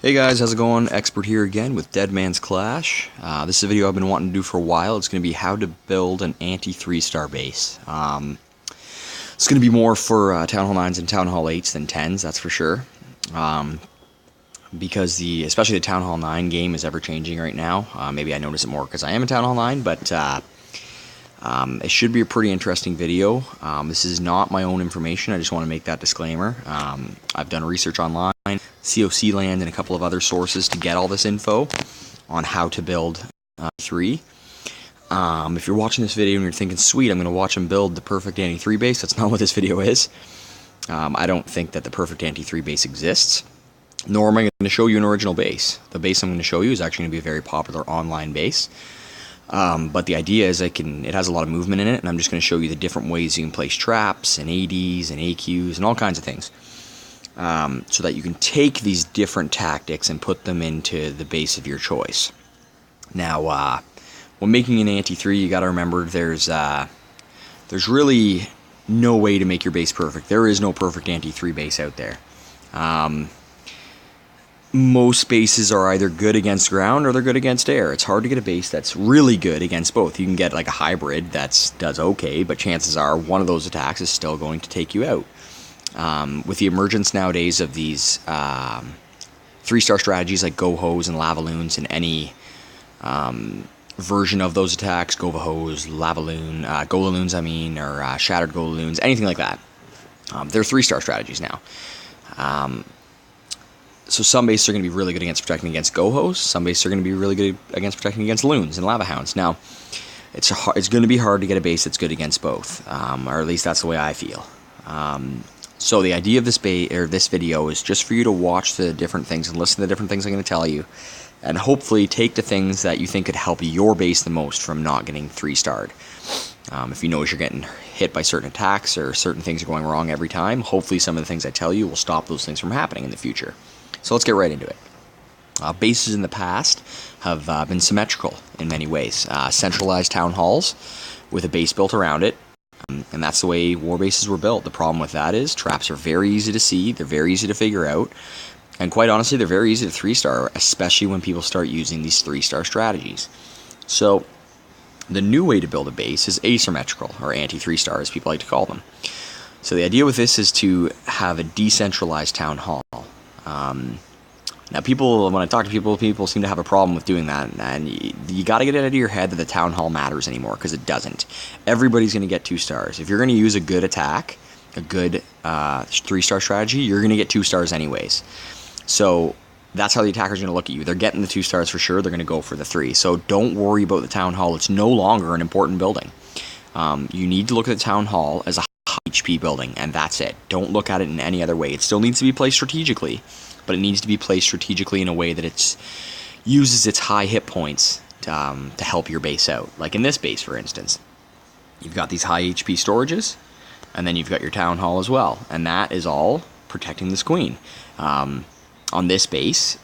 Hey guys, how's it going? Expert here again with Dead Man's Clash. This is a video I've been wanting to do for a while. It's going to be how to build an anti-3-star base. It's going to be more for Town Hall 9s and Town Hall 8s than 10s, that's for sure. Because especially the Town Hall 9 game is ever changing right now. Maybe I notice it more because I am in Town Hall 9, but it should be a pretty interesting video. This is not my own information. I just want to make that disclaimer. I've done research online, COC Land, and a couple of other sources to get all this info on how to build 3. If you're watching this video and you're thinking, sweet, I'm going to watch them build the perfect anti-3 base, that's not what this video is. I don't think that the perfect anti-3 base exists, nor am I going to show you an original base. The base I'm going to show you is actually going to be a very popular online base. But the idea is it has a lot of movement in it, and I'm just going to show you the different ways you can place traps and ADs and AQs and all kinds of things. So that you can take these different tactics and put them into the base of your choice. Now, when making an anti-3, you got to remember there's really no way to make your base perfect. There is no perfect anti-3 base out there. Most bases are either good against ground or they're good against air. It's hard to get a base that's really good against both. You can get like a hybrid that does okay, but chances are one of those attacks is still going to take you out. With the emergence nowadays of these 3-star strategies like Go Hose and Lava Loons, and any version of those attacks, Go Hose, Lava Loon, Gola Loons or Shattered Gola Loons, anything like that, they're 3-star strategies now. So some bases are going to be really good against protecting against Go Hose. Some bases are going to be really good against protecting against Loons and Lava Hounds. Now, it's going to be hard to get a base that's good against both, or at least that's the way I feel. So the idea of this video is just for you to watch the different things and listen to the different things I'm going to tell you, and hopefully take the things that you think could help your base the most from not getting 3-starred. If you notice you're getting hit by certain attacks or certain things are going wrong every time, hopefully some of the things I tell you will stop those things from happening in the future. So let's get right into it. Bases in the past have been symmetrical in many ways. Centralized town halls with a base built around it. And that's the way war bases were built. The problem with that is traps are very easy to see, they're very easy to figure out, and quite honestly, they're very easy to 3-star, especially when people start using these 3-star strategies. So, the new way to build a base is asymmetrical, or anti-3-star as people like to call them. So the idea with this is to have a decentralized town hall. Now, when I talk to people seem to have a problem with doing that, and you got to get it out of your head that the town hall matters anymore, because it doesn't. Everybody's going to get 2 stars. If you're going to use a good attack, a good 3-star strategy, you're going to get 2 stars anyways. So that's how the attacker's going to look at you. They're getting the 2 stars for sure. They're going to go for the 3. So don't worry about the town hall. It's no longer an important building. You need to look at the town hall as a high HP building, and that's it. Don't look at it in any other way. It still needs to be placed strategically, but it needs to be placed strategically in a way that it uses its high hit points to help your base out. Like in this base, for instance, you've got these high HP storages, and then you've got your town hall as well, and that is all protecting this queen. On this base,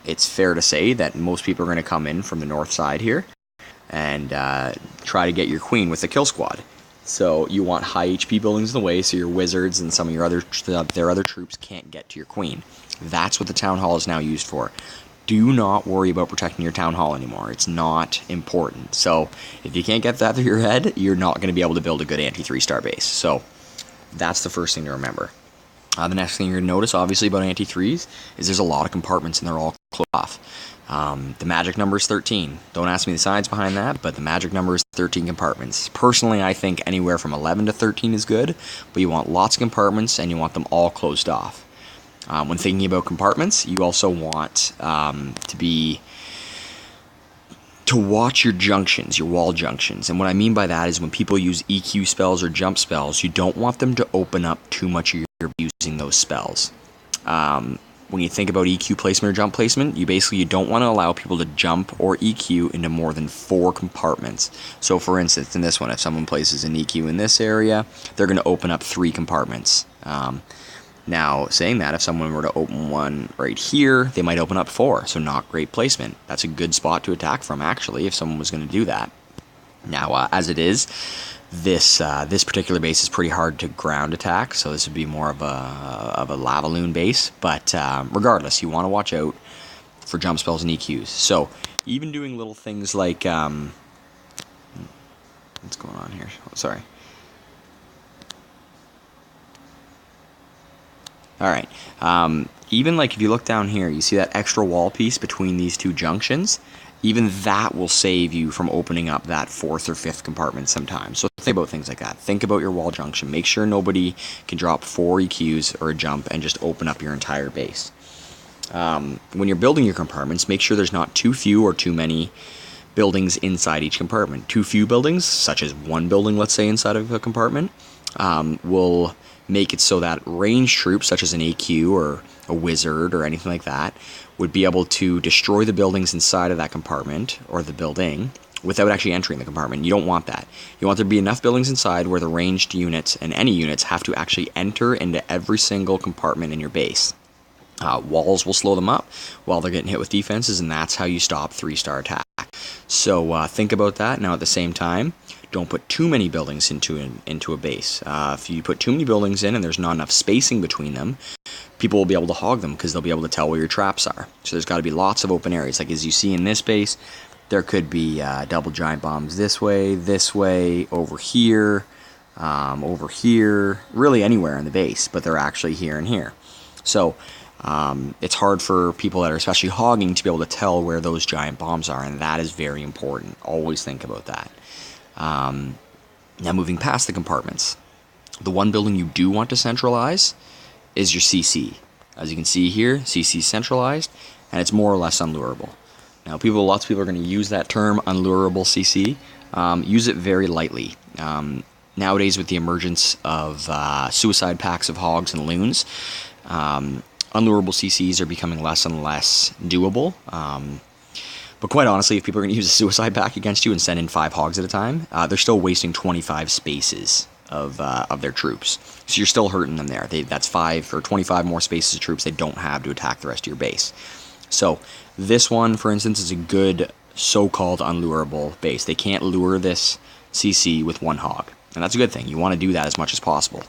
it's fair to say that most people are going to come in from the north side here and try to get your queen with the kill squad. So you want high HP buildings in the way so your wizards and some of your their other troops can't get to your queen. That's what the town hall is now used for. Do not worry about protecting your town hall anymore. It's not important. So if you can't get that through your head, you're not going to be able to build a good anti-3-star base. So that's the first thing to remember. The next thing you're going to notice, obviously, about anti-3s is there's a lot of compartments and they're all closed off. The magic number is 13. Don't ask me the science behind that, but the magic number is 13 compartments. Personally, I think anywhere from 11 to 13 is good, but you want lots of compartments and you want them all closed off. When thinking about compartments, you also want to watch your junctions, your wall junctions. And what I mean by that is when people use EQ spells or jump spells, you don't want them to open up too much of your using those spells. When you think about EQ placement or jump placement, you don't want to allow people to jump or EQ into more than 4 compartments. So for instance, in this one, if someone places an EQ in this area, they're going to open up 3 compartments. Now, saying that, if someone were to open one right here, they might open up 4, so not great placement. That's a good spot to attack from, actually, if someone was going to do that. Now, as it is, This particular base is pretty hard to ground attack, so this would be more of a lava loon base. But regardless, you want to watch out for jump spells and EQs. So even doing little things like what's going on here? Oh, sorry. All right. Even like if you look down here, you see that extra wall piece between these two junctions. Even that will save you from opening up that 4th or 5th compartment sometimes. So think about things like that. Think about your wall junction. Make sure nobody can drop 4 EQs or a jump and just open up your entire base. When you're building your compartments, make sure there's not too few or too many buildings inside each compartment. Too few buildings, such as one building, let's say, inside of a compartment, will make it so that ranged troops, such as an AQ or a wizard or anything like that, would be able to destroy the buildings inside of that compartment or the building without actually entering the compartment. You don't want that. You want there to be enough buildings inside where the ranged units and any units have to actually enter into every single compartment in your base. Walls will slow them up while they're getting hit with defenses, and that's how you stop 3-star attack. So think about that. Now at the same time, don't put too many buildings into a base. If you put too many buildings in and there's not enough spacing between them, people will be able to hog them because they'll be able to tell where your traps are. So there's got to be lots of open areas. Like as you see in this base, there could be double giant bombs this way, over here, really anywhere in the base, but they're actually here and here. So it's hard for people that are especially hogging to be able to tell where those giant bombs are, and that is very important. Always think about that. Now moving past the compartments, the one building you do want to centralize is your CC. As you can see here, CC is centralized, and it's more or less unlurable. Now lots of people are going to use that term, unlurable CC. Use it very lightly. Nowadays with the emergence of suicide packs of hogs and loons, unlurable CCs are becoming less and less doable. But quite honestly, if people are going to use a suicide pack against you and send in 5 hogs at a time, they're still wasting 25 spaces of their troops. So you're still hurting them there. That's 5 or 25 more spaces of troops they don't have to attack the rest of your base. So this one, for instance, is a good so-called unlurable base. They can't lure this CC with 1 hog. And that's a good thing. You want to do that as much as possible.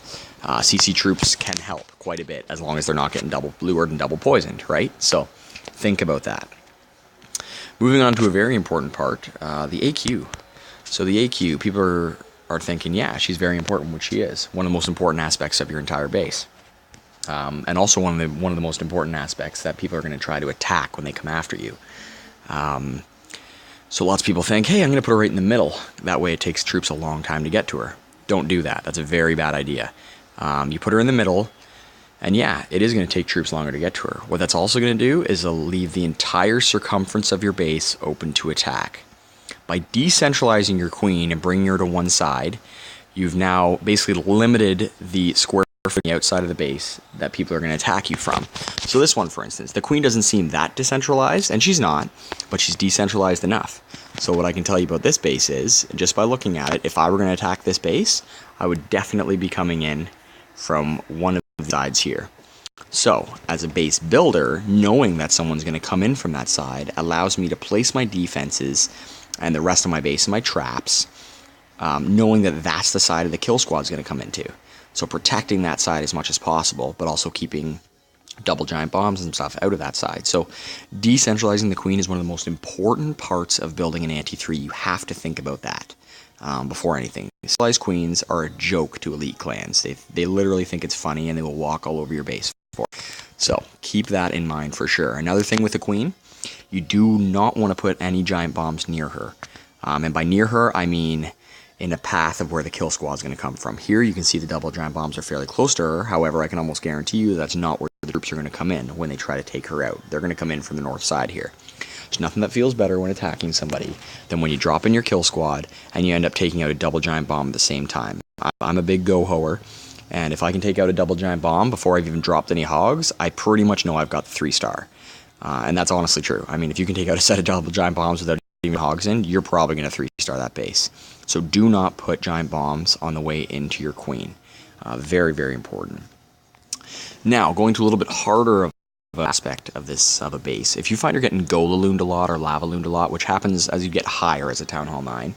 CC troops can help quite a bit as long as they're not getting double lured and double poisoned, right? So think about that. Moving on to a very important part, the AQ. So the AQ, people are thinking, yeah, she's very important, which she is. One of the most important aspects of your entire base. And also one of the most important aspects that people are going to try to attack when they come after you. So lots of people think, hey, I'm going to put her right in the middle. That way it takes troops a long time to get to her. Don't do that. That's a very bad idea. You put her in the middle, and yeah, it is going to take troops longer to get to her. What that's also going to do is leave the entire circumference of your base open to attack. By decentralizing your queen and bringing her to one side, you've now basically limited the square from the outside of the base that people are going to attack you from. So this one, for instance, the queen doesn't seem that decentralized, and she's not, but she's decentralized enough. So what I can tell you about this base is, just by looking at it, if I were going to attack this base, I would definitely be coming in from one of the sides here. So, as a base builder, knowing that someone's going to come in from that side allows me to place my defenses and the rest of my base and my traps, knowing that that's the side of the kill squad's going to come into. So protecting that side as much as possible, but also keeping double giant bombs and stuff out of that side. So decentralizing the queen is one of the most important parts of building an anti-3. You have to think about that before anything. Centralized queens are a joke to elite clans. They literally think it's funny and they will walk all over your base for it. So keep that in mind for sure. Another thing with the queen, you do not want to put any giant bombs near her. And by near her, I mean in the path of where the kill squad is going to come from. Here you can see the double giant bombs are fairly close to her. However, I can almost guarantee you that's not where the troops are going to come in when they try to take her out. They're going to come in from the north side here. There's nothing that feels better when attacking somebody than when you drop in your kill squad and you end up taking out a double giant bomb at the same time. I'm a big go-hoer, and if I can take out a double giant bomb before I've even dropped any hogs, I pretty much know I've got the 3-star. And that's honestly true. I mean, if you can take out a set of double giant bombs without even hogs in, you're probably going to 3-star that base. So do not put giant bombs on the way into your queen. Very, very important. Now, going to a little bit harder of aspect of this of a base. If you find you're getting Gola looned a lot or lava looned a lot, which happens as you get higher as a Town Hall 9,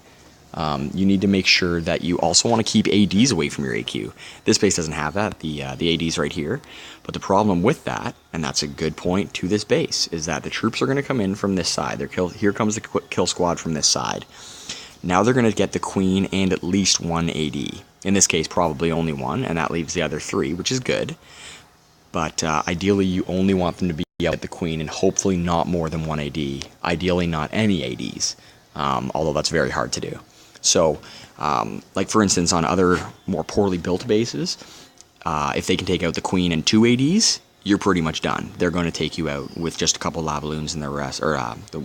You need to make sure that you also want to keep ADs away from your AQ. This base doesn't have that, the ADs right here. But the problem with that, and that's a good point to this base, is that the troops are going to come in from this side. Here comes the kill squad from this side. Now they're going to get the queen and at least one AD. In this case, probably only one, and that leaves the other three, which is good. But ideally, you only want them to be able to get the queen and hopefully not more than one AD. Ideally, not any ADs, although that's very hard to do. So, like for instance, on other more poorly built bases, if they can take out the queen and two ADs, you're pretty much done. They're going to take you out with just a couple lava loons and the rest, or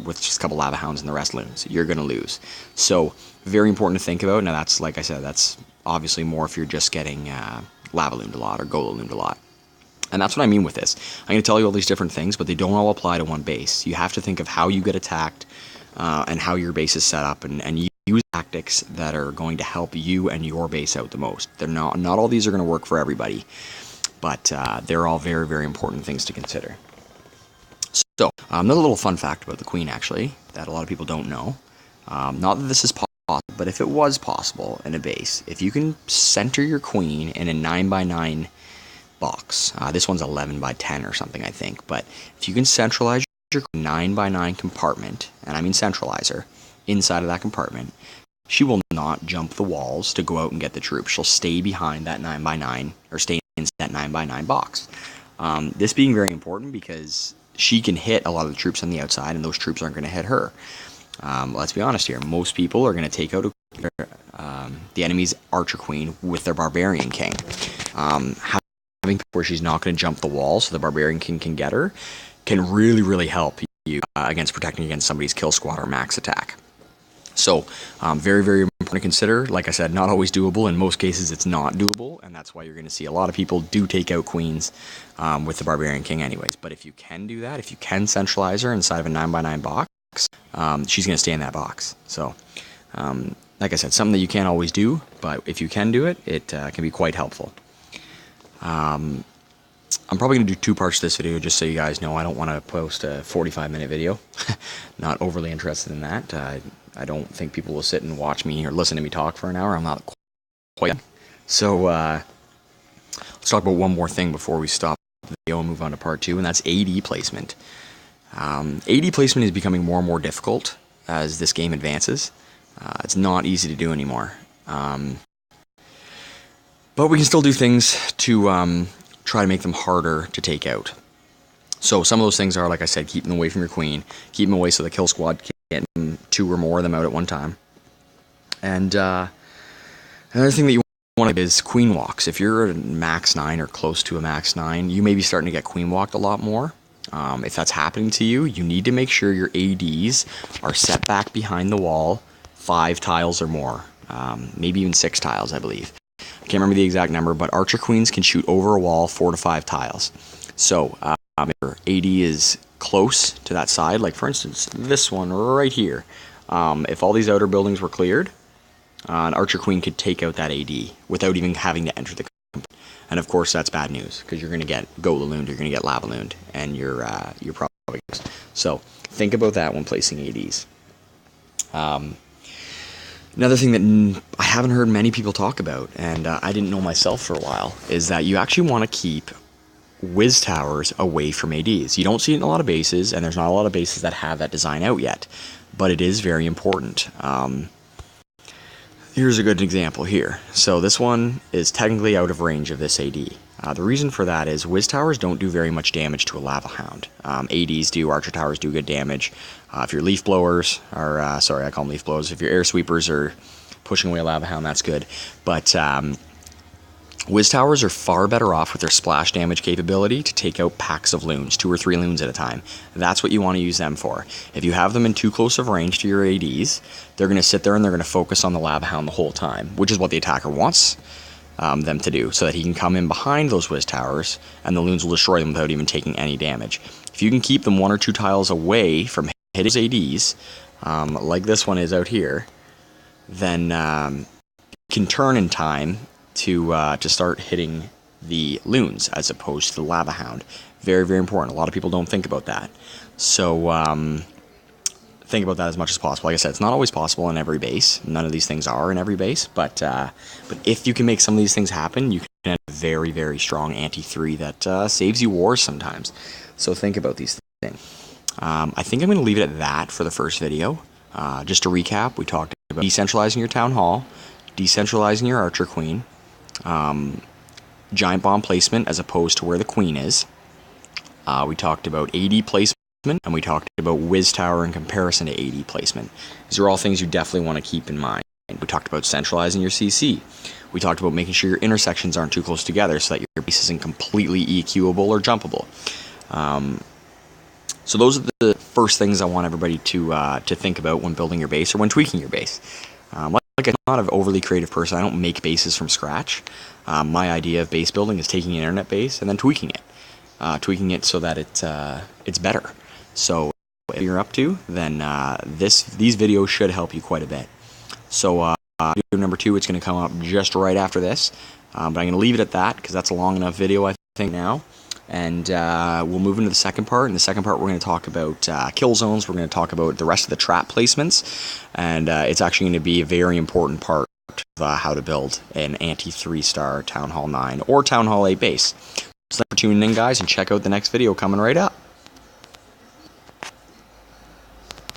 with just a couple lava hounds and the rest loons. You're going to lose. So, very important to think about. Now, that's, like I said, that's obviously more if you're just getting lava looned a lot or gola looned a lot. And that's what I mean with this. I'm going to tell you all these different things, but they don't all apply to one base. You have to think of how you get attacked and how your base is set up, and use tactics that are going to help you and your base out the most. They're not all these are going to work for everybody, but they're all very, very important things to consider. So, another little fun fact about the queen, actually, that a lot of people don't know. Not that this is possible, but if it was possible in a base, if you can center your queen in a 9x9 box, this one's 11x10 or something, I think, but if you can centralize your 9x9 compartment, and I mean centralize her, inside of that compartment, she will not jump the walls to go out and get the troops. She'll stay behind that 9x9, or stay in that 9x9 box. This being very important because she can hit a lot of the troops on the outside, and those troops aren't going to hit her. Let's be honest here. Most people are going to take out the enemy's archer queen with their barbarian king. Having where she's not going to jump the wall so the barbarian king can get her can really, really help you against protecting against somebody's kill squad or max attack. So, very, very important to consider. Like I said, not always doable. In most cases, it's not doable, and that's why you're going to see a lot of people do take out queens with the Barbarian King anyways. But if you can do that, if you can centralize her inside of a 9x9 box, she's going to stay in that box. So, like I said, something that you can't always do, but if you can do it, it can be quite helpful. I'm probably going to do 2 parts to this video, just so you guys know. I don't want to post a 45-minute video. Not overly interested in that. I don't think people will sit and watch me or listen to me talk for an hour. I'm not quite. So, let's talk about one more thing before we stop the video and move on to part 2, and that's AD placement. AD placement is becoming more and more difficult as this game advances. It's not easy to do anymore. But we can still do things to try to make them harder to take out. So some of those things are, like I said, keep them away from your queen. Keep them away so the kill squad can't get 2 or more of them out at one time. And another thing that you want is queen walks. If you're at max 9 or close to a max 9, you may be starting to get queen walked a lot more. If that's happening to you, you need to make sure your ADs are set back behind the wall 5 tiles or more. Maybe even 6 tiles, I believe. I can't remember the exact number, but archer queens can shoot over a wall 4 to 5 tiles. So, if your AD is close to that side, like for instance, this one right here, if all these outer buildings were cleared, an archer queen could take out that AD without even having to enter the compartment. And of course, that's bad news, because you're going to get gola looned, you're going to get lava looned, and you're probably... So, think about that when placing ADs. Another thing that I haven't heard many people talk about, and I didn't know myself for a while, is that you actually want to keep whiz towers away from ADs. You don't see it in a lot of bases, and there's not a lot of bases that have that design out yet, but it is very important. Here's a good example here. So this one is technically out of range of this AD. The reason for that is whiz towers don't do very much damage to a lava hound. ADs do, archer towers do good damage. If your leaf blowers are, sorry, I call them leaf blowers. If your air sweepers are pushing away a lava hound, that's good. But whiz towers are far better off with their splash damage capability to take out packs of loons, 2 or 3 loons at a time. That's what you want to use them for. If you have them in too close of range to your ADs, they're going to sit there and they're going to focus on the lava hound the whole time, which is what the attacker wants them to do, so that he can come in behind those whiz towers and the loons will destroy them without even taking any damage. If you can keep them 1 or 2 tiles away from hitting his ADs, like this one is out here, then you can turn in time to start hitting the loons as opposed to the lava hound. Very, very important. A lot of people don't think about that. So think about that as much as possible. Like I said, it's not always possible in every base. None of these things are in every base, but if you can make some of these things happen, you can have a very, very strong anti-3 that saves you wars sometimes. So think about these things. I think I'm going to leave it at that for the first video. Just to recap, we talked about decentralizing your town hall, decentralizing your archer queen, giant bomb placement as opposed to where the queen is. We talked about AD placement, and we talked about Wiz Tower in comparison to AD placement. These are all things you definitely want to keep in mind. We talked about centralizing your CC. We talked about making sure your intersections aren't too close together so that your base isn't completely EQable or jumpable. So those are the first things I want everybody to think about when building your base or when tweaking your base. Like I'm not an overly creative person. I don't make bases from scratch. My idea of base building is taking an internet base and then tweaking it so that it's better. So if you're up to, then these videos should help you quite a bit. So video number 2, it's going to come up just right after this, but I'm going to leave it at that because that's a long enough video I think now. And we'll move into the second part. In the second part, we're going to talk about kill zones. We're going to talk about the rest of the trap placements, and it's actually going to be a very important part of how to build an anti-3-star Town Hall 9 or Town Hall 8 base. So thanks for tuning in, guys, and check out the next video coming right up.